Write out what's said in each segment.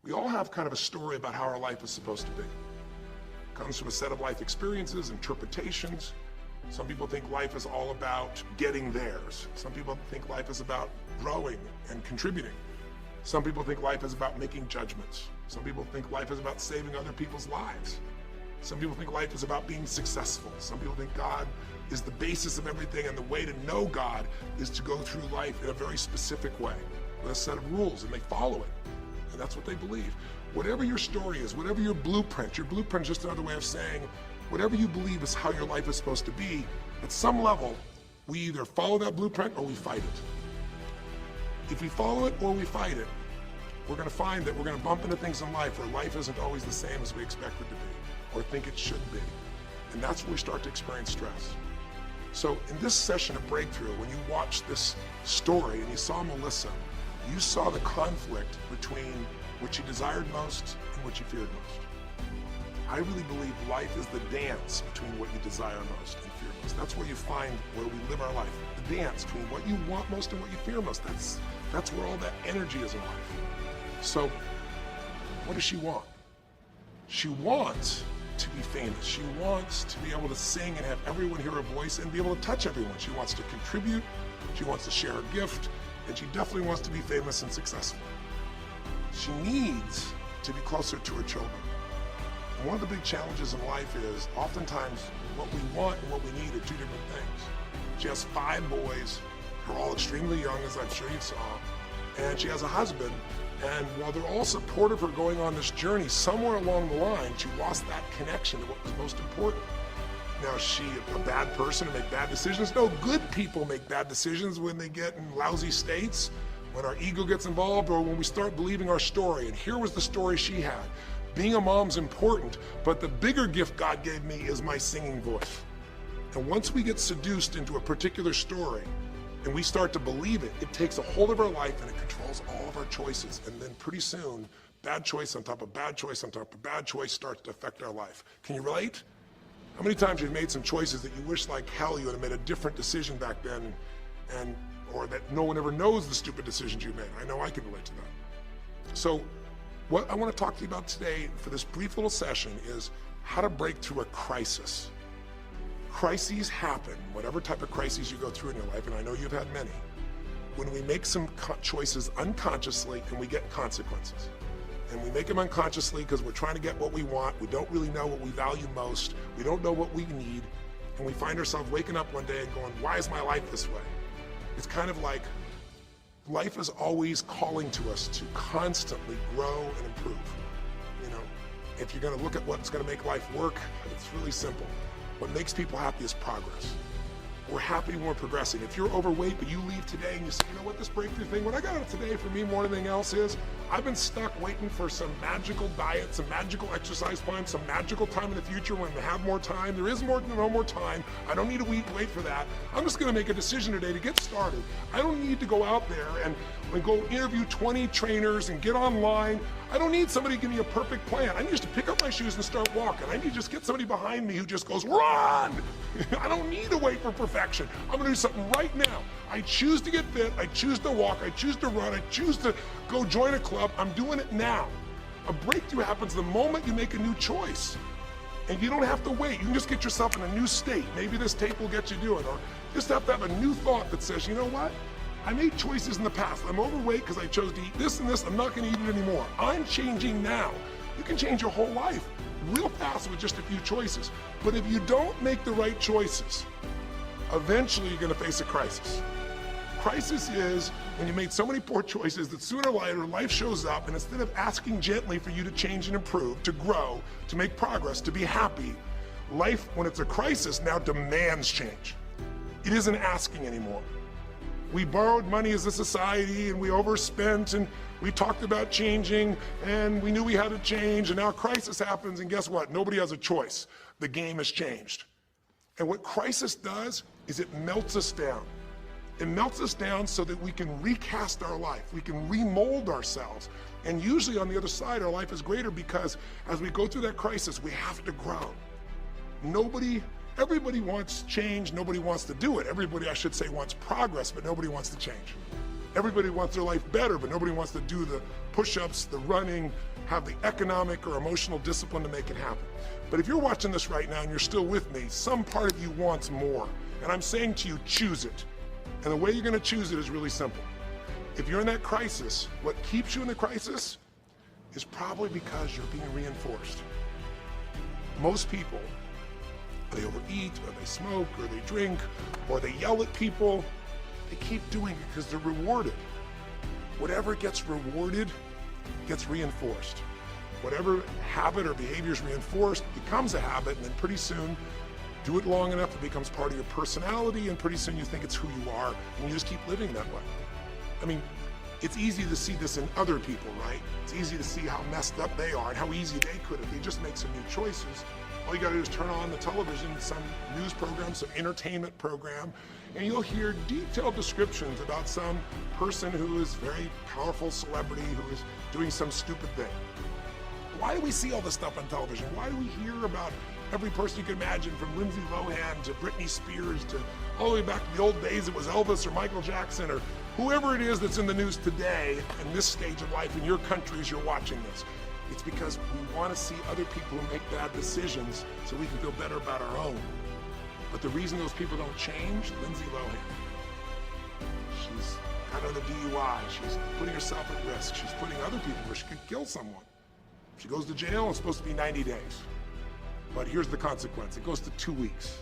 We all have kind of a story about how our life is supposed to be. It comes from a set of life experiences, interpretations. Some people think life is all about getting theirs. Some people think life is about growing and contributing. Some people think life is about making judgments. Some people think life is about saving other people's lives. Some people think life is about being successful. Some people think God is the basis of everything, and the way to know God is to go through life in a very specific way with a set of rules, and they follow it. And that's what they believe. Whatever your story is, whatever your blueprint is just another way of saying whatever you believe is how your life is supposed to be, at some level, we either follow that blueprint or we fight it. If we follow it or we fight it, we're going to find that we're going to bump into things in life where life isn't always the same as we expect it to be or think it should be. And that's when we start to experience stress. So in this session of Breakthrough, when you watched this story and you saw Melissa, you saw the conflict between what she desired most and what she feared most. I really believe life is the dance between what you desire most and fear most. That's where you find where we live our life. The dance between what you want most and what you fear most. That's where all that energy is in life. So what does she want? She wants to be famous. She wants to be able to sing and have everyone hear her voice and be able to touch everyone. She wants to contribute. She wants to share her gift. And she definitely wants to be famous and successful. She needs to be closer to her children. And one of the big challenges in life is oftentimes what we want and what we need are two different things. She has 5 boys. They're all extremely young, as I'm sure you saw. And she has a husband. And while they're all supportive of her going on this journey, somewhere along the line, she lost that connection to what was most important. Now, is she a bad person to make bad decisions? No, good people make bad decisions when they get in lousy states, when our ego gets involved, or when we start believing our story. And here was the story she had. Being a mom's important, but the bigger gift God gave me is my singing voice. And once we get seduced into a particular story, and we start to believe it, it takes a hold of our life and it controls all of our choices. And then pretty soon, bad choice on top of bad choice on top of bad choice starts to affect our life. Can you relate? How many times you've made some choices that you wish like hell you would have made a different decision back then, or that no one ever knows the stupid decisions you made? I know I can relate to that. So what I want to talk to you about today for this brief little session is how to break through a crisis. Crises happen, whatever type of crises you go through in your life, and I know you've had many, when we make some choices unconsciously and we get consequences. And we make them unconsciously because we're trying to get what we want. We don't really know what we value most. We don't know what we need. And we find ourselves waking up one day and going, why is my life this way? It's kind of like life is always calling to us to constantly grow and improve. You know, if you're going to look at what's going to make life work, it's really simple. What makes people happy is progress. We're happy when we're progressing. If you're overweight, but you leave today and you say, you know what, this breakthrough thing, what I got out of today for me more than anything else is, I've been stuck waiting for some magical diet, some magical exercise plan, some magical time in the future when I have more time. There is no more time. I don't need to wait for that. I'm just gonna make a decision today to get started. I don't need to go out there and go interview 20 trainers and get online. I don't need somebody to give me a perfect plan. I need just to pick up my shoes and start walking. I need to just get somebody behind me who just goes, run! I don't need to wait for perfection. I'm gonna do something right now. I choose to get fit, I choose to walk, I choose to run, I choose to go join a club. I'm doing it now. A breakthrough happens the moment you make a new choice. And you don't have to wait. You can just get yourself in a new state. Maybe this tape will get you doing, or just have to have a new thought that says, you know what? I made choices in the past. I'm overweight because I chose to eat this and this. I'm not gonna eat it anymore. I'm changing now. You can change your whole life real fast with just a few choices. But if you don't make the right choices, eventually you're gonna face a crisis. Crisis is when you made so many poor choices that sooner or later life shows up, and instead of asking gently for you to change and improve, to grow, to make progress, to be happy, life, when it's a crisis, now demands change. It isn't asking anymore. We borrowed money as a society and we overspent and we talked about changing and we knew we had to change, and now a crisis happens and guess what? Nobody has a choice. The game has changed. And what crisis does is it melts us down. It melts us down so that we can recast our life. We can remold ourselves. And usually on the other side, our life is greater because as we go through that crisis, we have to grow. Everybody wants change, nobody wants to do it. Everybody, I should say, wants progress, but nobody wants to change. Everybody wants their life better, but nobody wants to do the push-ups, the running, have the economic or emotional discipline to make it happen. But if you're watching this right now and you're still with me, some part of you wants more. And I'm saying to you, choose it. And the way you're gonna choose it is really simple. If you're in that crisis, what keeps you in the crisis is probably because you're being reinforced. Most people, they overeat, or they smoke, or they drink, or they yell at people. They keep doing it because they're rewarded. Whatever gets rewarded gets reinforced. Whatever habit or behavior is reinforced becomes a habit, and then pretty soon, do it long enough, it becomes part of your personality, and pretty soon you think it's who you are, and you just keep living that way. I mean, it's easy to see this in other people, right? It's easy to see how messed up they are and how easy they could if they just make some new choices. All you gotta do is turn on the television, some news program, some entertainment program, and you'll hear detailed descriptions about some person who is very powerful celebrity who is doing some stupid thing. Why do we see all this stuff on television? Why do we hear about every person you can imagine, from Lindsay Lohan to Britney Spears to all the way back to the old days it was Elvis or Michael Jackson or whoever it is that's in the news today in this stage of life in your country as you're watching this? It's because we want to see other people who make bad decisions so we can feel better about our own. But the reason those people don't change, Lindsay Lohan, she's got another DUI, she's putting herself at risk, she's putting other people where she could kill someone. She goes to jail, it's supposed to be 90 days. But here's the consequence, it goes to 2 weeks.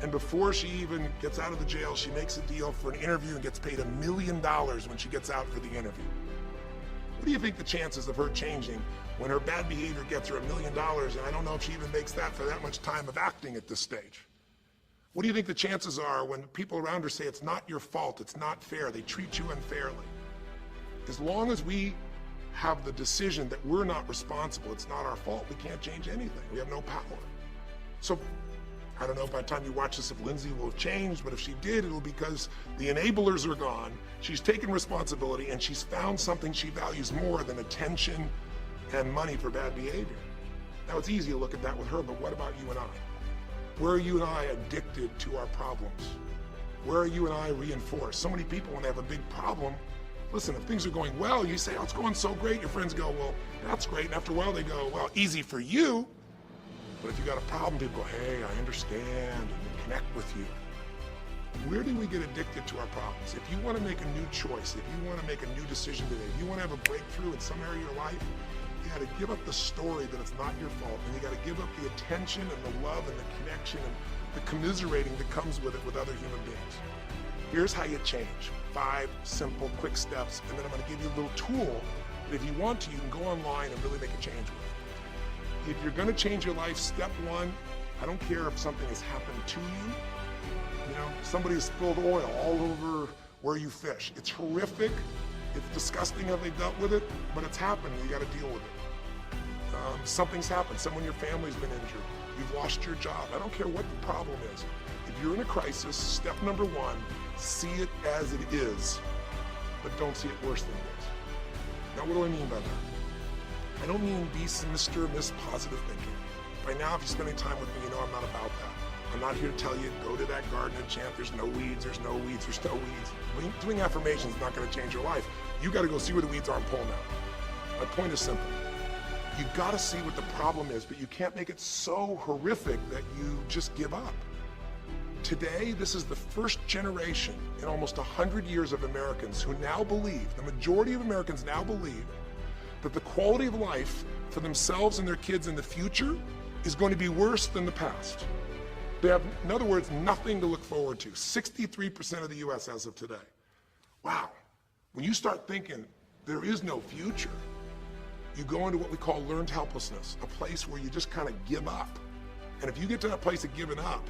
And before she even gets out of the jail, she makes a deal for an interview and gets paid $1 million when she gets out for the interview. What do you think the chances of her changing when her bad behavior gets her $1 million, and I don't know if she even makes that for that much time of acting at this stage? What do you think the chances are when people around her say it's not your fault, it's not fair, they treat you unfairly? As long as we have the decision that we're not responsible, it's not our fault, we can't change anything. We have no power. So I don't know by the time you watch this if Lindsay will have changed, but if she did, it'll be because the enablers are gone, she's taken responsibility, and she's found something she values more than attention and money for bad behavior. Now it's easy to look at that with her, but what about you and I? Where are you and I addicted to our problems? Where are you and I reinforced? So many people, when they have a big problem, listen, if things are going well, you say, oh, it's going so great. Your friends go, well, that's great. And after a while, they go, well, easy for you. But if you got a problem, people go, hey, I understand, and they connect with you. Where do we get addicted to our problems? If you want to make a new choice, if you want to make a new decision today, if you want to have a breakthrough in some area of your life, you got to give up the story that it's not your fault, and you got to give up the attention and the love and the connection and the commiserating that comes with it with other human beings. Here's how you change. 5 simple, quick steps, and then I'm going to give you a little tool that if you want to, you can go online and really make a change with. If you're going to change your life, step 1, I don't care if something has happened to you. You know, somebody has spilled oil all over where you fish. It's horrific. It's disgusting how they dealt with it, but it's happened. You got to deal with it. Something's happened. Someone in your family's been injured. You've lost your job. I don't care what the problem is. If you're in a crisis, step number 1, see it as it is, but don't see it worse than it is. Now, what do I mean by that? I don't mean be Mr. Miss Positive Thinking. By now, if you're spending time with me, you know I'm not about that. I'm not here to tell you, go to that garden and chant, there's no weeds, there's no weeds, there's no weeds. Doing affirmations is not going to change your life. You got to go see where the weeds are and pull them out. My point is simple. You got to see what the problem is, but you can't make it so horrific that you just give up. Today, this is the first generation in almost 100 years of Americans who now believe, the majority of Americans now believe, that the quality of life for themselves and their kids in the future is going to be worse than the past. They have, in other words, nothing to look forward to. 63% of the US as of today. Wow. When you start thinking there is no future, you go into what we call learned helplessness, a place where you just kind of give up. And if you get to that place of giving up,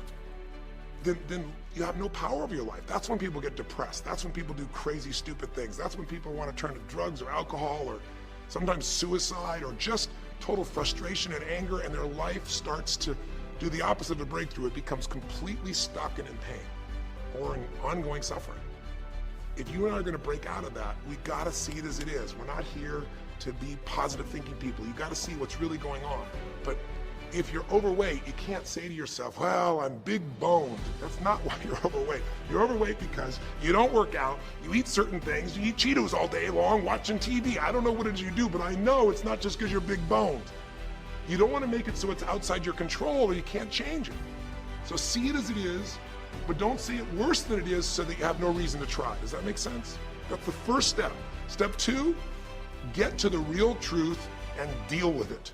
then you have no power over your life. That's when people get depressed. That's when people do crazy, stupid things. That's when people want to turn to drugs or alcohol or sometimes suicide or just total frustration and anger, and their life starts to do the opposite of a breakthrough. It becomes completely stuck and in pain or in ongoing suffering. If you and I are going to break out of that, we got to see it as it is. We're not here to be positive thinking people. You got to see what's really going on. But If you're overweight, you can't say to yourself, well, I'm big boned. That's not why you're overweight. You're overweight because you don't work out, you eat certain things, you eat Cheetos all day long, watching TV. I don't know what it is you do, but I know it's not just because you're big boned. You don't want to make it so it's outside your control or you can't change it. So see it as it is, but don't see it worse than it is so that you have no reason to try. Does that make sense? That's the first step. Step 2, get to the real truth and deal with it.